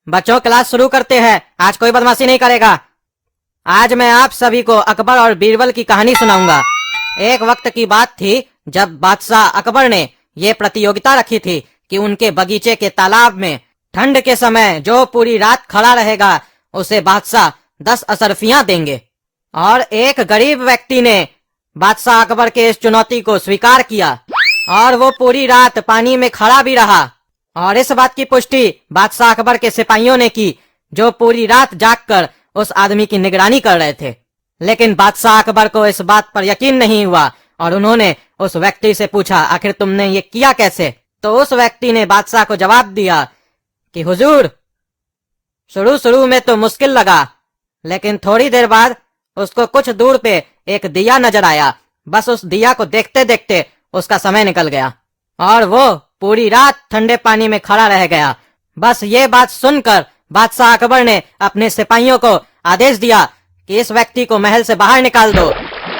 बच्चों, क्लास शुरू करते हैं। आज कोई बदमाशी नहीं करेगा। आज मैं आप सभी को अकबर और बीरबल की कहानी सुनाऊंगा। एक वक्त की बात थी जब बादशाह अकबर ने ये प्रतियोगिता रखी थी कि उनके बगीचे के तालाब में ठंड के समय जो पूरी रात खड़ा रहेगा उसे बादशाह 10 अशर्फियां देंगे। और एक गरीब व्यक्ति ने बादशाह अकबर के इस चुनौती को स्वीकार किया और वो पूरी रात पानी में खड़ा भी रहा। और इस बात की पुष्टि बादशाह अकबर के सिपाहियों ने की जो पूरी रात जागकर उस आदमी की निगरानी कर रहे थे। लेकिन बादशाह अकबर को इस बात पर यकीन नहीं हुआ और उन्होंने उस व्यक्ति से पूछा, आखिर तुमने ये किया कैसे? तो उस व्यक्ति ने बादशाह को जवाब दिया कि हुजूर, शुरू में तो मुश्किल लगा, लेकिन थोड़ी देर बाद उसको कुछ दूर पे एक दिया नजर आया। बस उस दिया को देखते देखते उसका समय निकल गया और वो पूरी रात ठंडे पानी में खड़ा रह गया। बस ये बात सुनकर बादशाह अकबर ने अपने सिपाहियों को आदेश दिया कि इस व्यक्ति को महल से बाहर निकाल दो,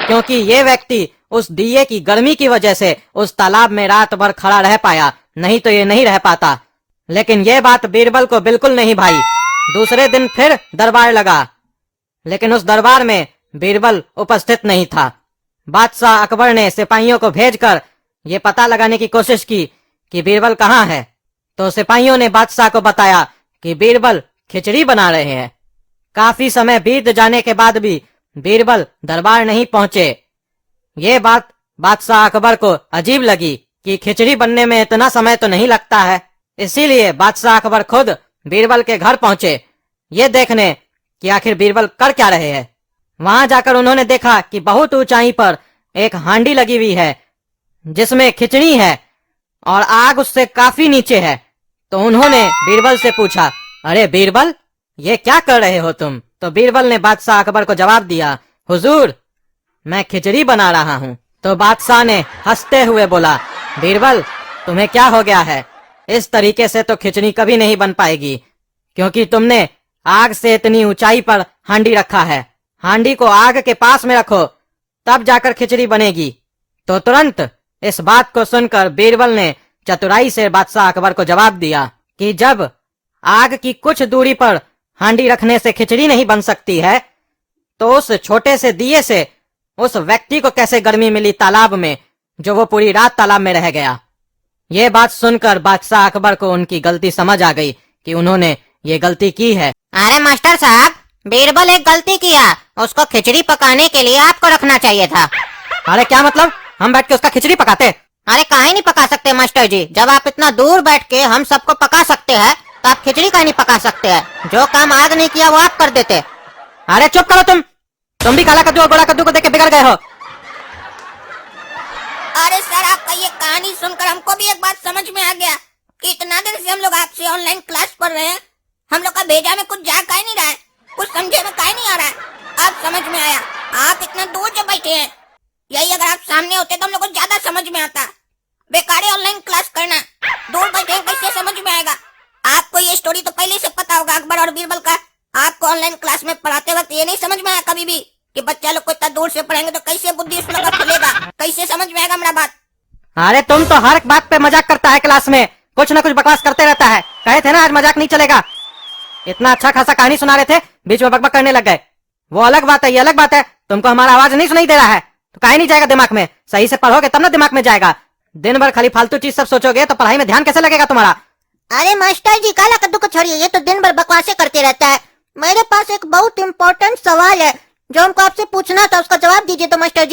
क्योंकि ये व्यक्ति उस दिए की गर्मी की वजह से उस तालाब में रात भर खड़ा रह पाया, नहीं तो ये नहीं रह पाता। लेकिन ये बात बीरबल को बिल्कुल नहीं भाई। दूसरे दिन फिर दरबार लगा, लेकिन उस दरबार में बीरबल उपस्थित नहीं था। बादशाह अकबर ने सिपाहियों को भेजकर ये पता लगाने की कोशिश की कि बीरबल कहाँ है। तो सिपाहियों ने बादशाह को बताया कि बीरबल खिचड़ी बना रहे हैं। काफी समय बीत जाने के बाद भी बीरबल दरबार नहीं पहुंचे। ये बात बादशाह अकबर को अजीब लगी कि खिचड़ी बनने में इतना समय तो नहीं लगता है। इसीलिए बादशाह अकबर खुद बीरबल के घर पहुंचे, ये देखने कि आखिर बीरबल कर क्या रहे हैं। वहां जाकर उन्होंने देखा कि बहुत ऊंचाई पर एक हांडी लगी हुई है जिसमें खिचड़ी है और आग उससे काफी नीचे है। तो उन्होंने बीरबल से पूछा, अरे बीरबल, ये क्या कर रहे हो तुम? तो बीरबल ने बादशाह अकबर को जवाब दिया, हुजूर, मैं खिचड़ी बना रहा हूँ। तो बादशाह ने हंसते हुए बोला, बीरबल, तुम्हें क्या हो गया है? इस तरीके से तो खिचड़ी कभी नहीं बन पाएगी, क्योंकि तुमने आग से इतनी ऊंचाई पर हांडी रखा है। हांडी को आग के पास में रखो, तब जाकर खिचड़ी बनेगी। तो तुरंत इस बात को सुनकर बीरबल ने चतुराई से बादशाह अकबर को जवाब दिया कि जब आग की कुछ दूरी पर हांडी रखने से खिचड़ी नहीं बन सकती है, तो उस छोटे से दिए से उस व्यक्ति को कैसे गर्मी मिली तालाब में, जो वो पूरी रात तालाब में रह गया। ये बात सुनकर बादशाह अकबर को उनकी गलती समझ आ गई कि उन्होंने ये गलती की है। अरे मास्टर साहब, बीरबल एक गलती किया, उसको खिचड़ी पकाने के लिए आपको रखना चाहिए था। अरे क्या मतलब, हम बैठ के उसका खिचड़ी पकाते? अरे काहे नहीं पका सकते मास्टर जी? जब आप इतना दूर बैठ के हम सबको पका सकते हैं तो आप खिचड़ी काहे नहीं पका सकते हैं? जो काम आग नहीं किया वो आप कर देते। अरे चुप करो तुम भी काला कद्दू और गोला कद्दू को देख के बिगड़ गए हो। अरे सर, आपका ये कहानी सुनकर हमको भी एक बात समझ में आ गया कि इतना दिन से हम लोग आपसे ऑनलाइन क्लास पढ़ रहे हैं, हम लोग का भेजा में कुछ जा काहे नहीं रहा है, कुछ समझे में काहे नहीं आ रहा है। अब समझ में आया, आप इतना दूर जो बैठे हैं, यही अगर आप सामने होते तो हम लोग को ज्यादा समझ में आता। बेकार ऑनलाइन क्लास करना, दूर बैठे कैसे समझ में आएगा? आपको ये स्टोरी तो पहले से पता होगा अकबर और बीरबल का। आपको ऑनलाइन क्लास में पढ़ाते वक्त ये नहीं समझ में आया कभी भी कि बच्चा लोग को इतना दूर से पढ़ेंगे तो कैसे बुद्धि उस लोग का खुलेगा, कैसे समझ में आएगा मेरा बात? अरे तुम तो हर बात पे मजाक करता है, क्लास में कुछ न कुछ बकवास करते रहता है। कहे थे ना आज मजाक नहीं चलेगा। इतना अच्छा खासा कहानी सुना रहे थे, बीच में बकबक करने लग गए। वो अलग बात है, ये अलग बात है। तुमको हमारा आवाज नहीं सुनाई दे रहा है तो काहे नहीं जाएगा दिमाग में? सही से पढ़ोगे तब ना दिमाग में जाएगा। दिन भर खाली फालतू चीज सब सोचोगे तो पढ़ाई में ध्यान कैसे लगेगा तुम्हारा? अरे मास्टर जी, काला कद्दू को छोड़िए, ये तो दिन भर बकवासें करते रहता है। मेरे पास एक बहुत इम्पोर्टेंट सवाल है जो हमको आपसे पूछना था, उसका जवाब दीजिए। तो मास्टर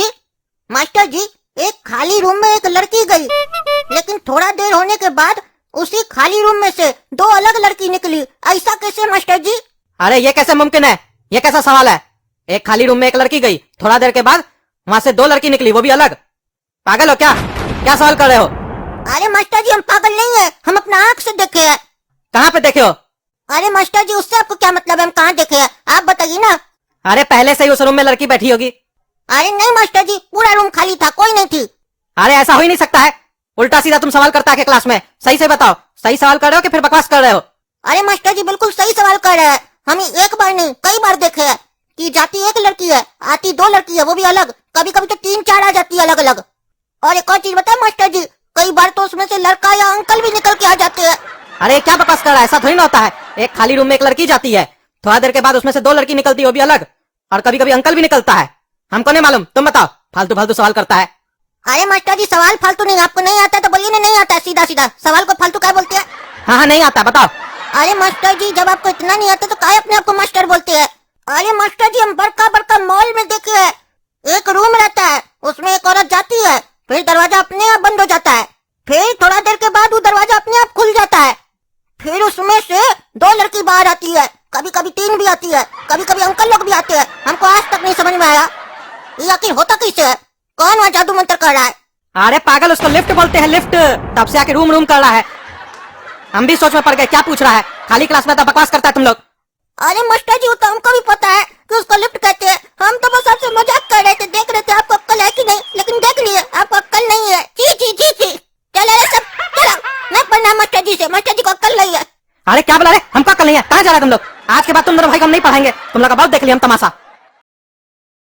जी, एक खाली रूम में एक लड़की गई, लेकिन थोड़ा देर होने के बाद उसी खाली रूम में से 2 अलग लड़की निकली, ऐसा कैसे मास्टर जी? अरे ये कैसे मुमकिन है? ये कैसा सवाल है? एक खाली रूम में एक लड़की गई, थोड़ा देर के बाद वहाँ से 2 लड़की निकली, वो भी अलग। पागल हो क्या? क्या सवाल कर रहे हो? अरे मास्टर जी, हम पागल नहीं है, हम अपना आँख से देखे है। कहाँ पे देखे हो? अरे मास्टर जी, उससे आपको क्या मतलब है? हम कहाँ देखे है, आप बताइए ना। अरे पहले से ही उस रूम में लड़की बैठी होगी। अरे नहीं मास्टर जी, पूरा रूम खाली था, कोई नहीं थी। अरे ऐसा हो ही नहीं सकता है। उल्टा सीधा तुम सवाल करता है क्लास में। सही से बताओ, सही सवाल कर रहे हो कि फिर बकवास कर रहे हो? अरे मास्टर जी, बिल्कुल सही सवाल कर रहे हैं। हम एक बार नहीं कई बार देखे है कि जाती एक लड़की है, आती 2 लड़की है, वो भी अलग। कभी कभी तो 3-4 आ जाती है अलग अलग। और एक और चीज बताए मास्टर जी, कई बार तो उसमें से लड़का या अंकल भी निकल के आ जाते हैं। अरे क्या बकवास कर रहा है, ऐसा थोड़ी ना होता है। एक खाली रूम में एक लड़की जाती है, थोड़ा देर के बाद उसमें से 2 लड़की निकलती है, वो भी अलग, और कभी कभी अंकल भी निकलता है। हमको नहीं मालूम, तुम बताओ। फालतू फालतू सवाल करता है। अरे मास्टर जी सवाल फालतू नहीं, आपको नहीं आता तो बोलिए ना, नहीं आता, सीधा सीधा सवाल को फालतू क्या बोलते हैं? हाँ हाँ नहीं आता, बताओ। अरे मास्टर जी जब आपको इतना नहीं आता तो काय अपने आप को मास्टर बोलते हैं? अरे मास्टर जी हम बड़का बड़का मॉल में देखे है, एक रूम रहता है, उसमें एक औरत जाती है, फिर दरवाजा अपने आप बंद हो जाता है, फिर थोड़ा देर के बाद वो दरवाजा अपने आप खुल जाता है, फिर उसमें से 2 लड़की बाहर आती है, कभी कभी 3 भी आती है, कभी कभी अंकल लोग भी आते हैं। हमको आज तक नहीं समझ में आया ये आखिर होता कैसे है, कौन वहाँ जादू मंत्र कर रहा है? अरे पागल, उसको लिफ्ट बोलते हैं, लिफ्ट। तब से आके रूम रूम कर रहा है। हम भी सोच में पड़ गए, क्या पूछ रहा है, खाली क्लास में तो बकवास करता है तुम लोग। अरे मास्टर जी वो तो हमको भी पता है कि उसको लिफ्ट कहते हैं, हम तो बस आपसे मजाक कर रहे थे, देख रहे थे आपको अक्ल है कि नहीं, लेकिन देख लिए आपको अक्ल नहीं है। ची ची ची ची, चलो रे सब चलो, नहीं पढ़ना मास्टर जी से, मास्टर जी को अक्ल नहीं है। अरे क्या बोला रे, हमको अक्ल नहीं है, कहाँ जा रहा है तुम लोग? आज के बाद तुम दोनों भाई को हम नहीं पढ़ाएंगे, तुम लोग का बहुत देख लिया हम तमाशा।